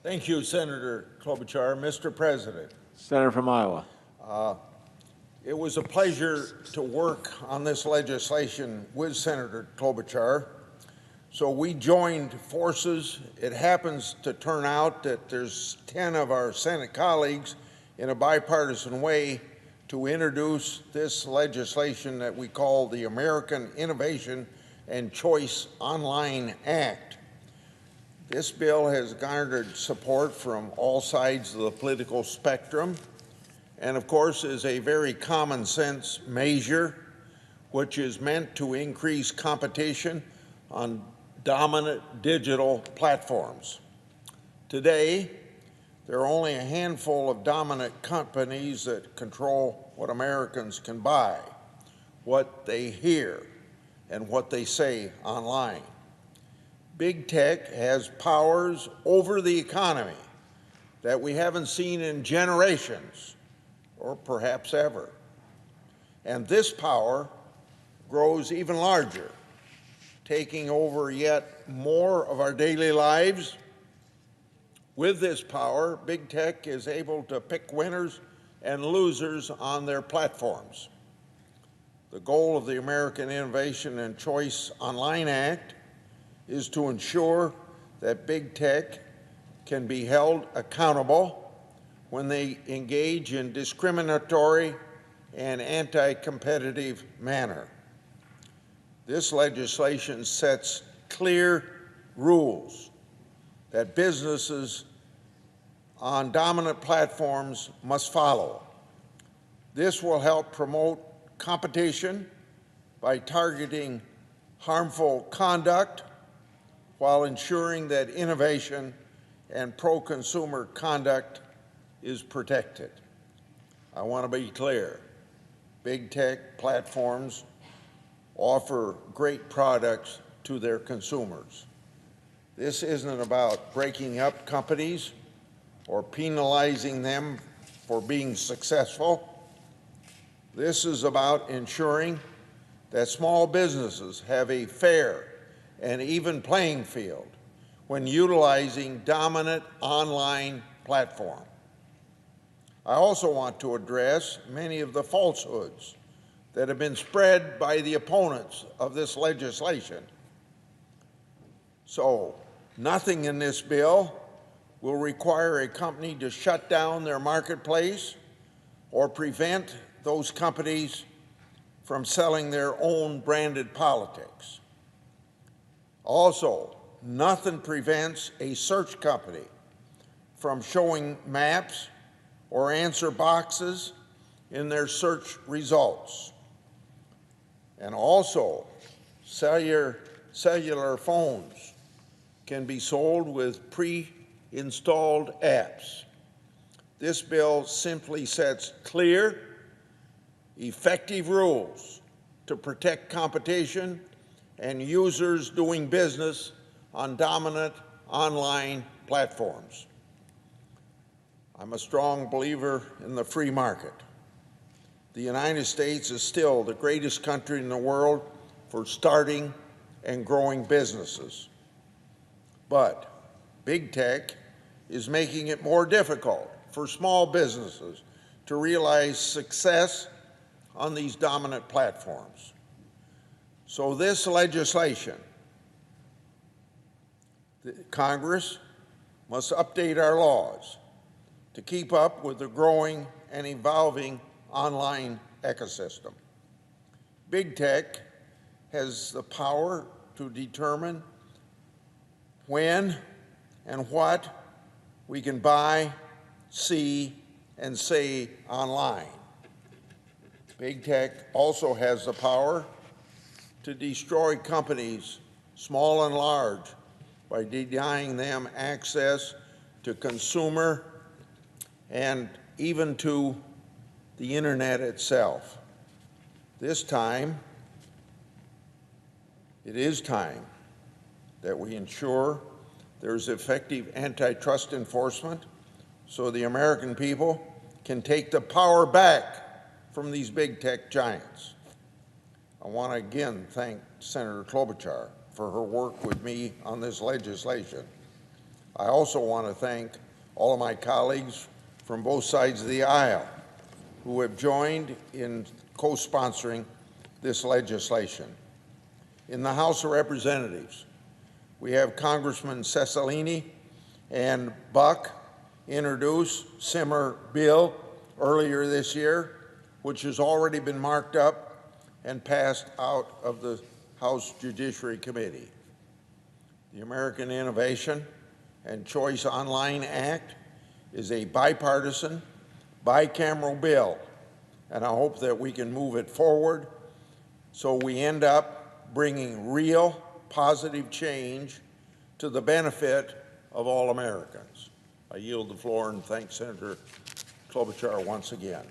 Thank you, Senator Klobuchar. Mr. President, Senator from Iowa. it was a pleasure to work on this legislation with Senator Klobuchar. So we joined forces. It happens to turn out that there's 10 of our Senate colleagues in a bipartisan way to introduce this legislation that we call the American Innovation and Choice Online Act. This bill has garnered support from all sides of the political spectrum and, of course, is a very common sense measure which is meant to increase competition on dominant digital platforms. Today, there are only a handful of dominant companies that control what Americans can buy, what they hear, and what they say online. Big tech has powers over the economy that we haven't seen in generations, or perhaps ever. And this power grows even larger, taking over yet more of our daily lives. With this power, big tech is able to pick winners and losers on their platforms. The goal of the American Innovation and Choice Online Act is to ensure that big tech can be held accountable when they engage in discriminatory and anti-competitive manner. This legislation sets clear rules that businesses on dominant platforms must follow. This will help promote competition by targeting harmful conduct while ensuring that innovation and pro-consumer conduct is protected. I want to be clear. Big tech platforms offer great products to their consumers. This isn't about breaking up companies or penalizing them for being successful. This is about ensuring that small businesses have a fair and even playing field when utilizing dominant online platforms. I also want to address many of the falsehoods that have been spread by the opponents of this legislation. So, nothing in this bill will require a company to shut down their marketplace or prevent those companies from selling their own branded politics. Also, nothing prevents a search company from showing maps or answer boxes in their search results. And also, cellular phones can be sold with pre-installed apps. This bill simply sets clear, effective rules to protect competition and users doing business on dominant online platforms. I'm a strong believer in the free market. The United States is still the greatest country in the world for starting and growing businesses. But big tech is making it more difficult for small businesses to realize success on these dominant platforms. So this legislation, Congress must update our laws to keep up with the growing and evolving online ecosystem. Big tech has the power to determine when and what we can buy, see, and say online. Big tech also has the power to destroy companies, small and large, by denying them access to consumer and even to the internet itself. This time, it is time that we ensure there's effective antitrust enforcement so the American people can take the power back from these big tech giants. I want to again thank Senator Klobuchar for her work with me on this legislation. I also want to thank all of my colleagues from both sides of the aisle who have joined in co-sponsoring this legislation. In the House of Representatives, we have Congressman Cicilline and Buck introduce similar bill earlier this year, which has already been marked up and passed out of the House Judiciary Committee. The American Innovation and Choice Online Act is a bipartisan, bicameral bill, and I hope that we can move it forward so we end up bringing real positive change to the benefit of all Americans. I yield the floor and thank Senator Klobuchar once again.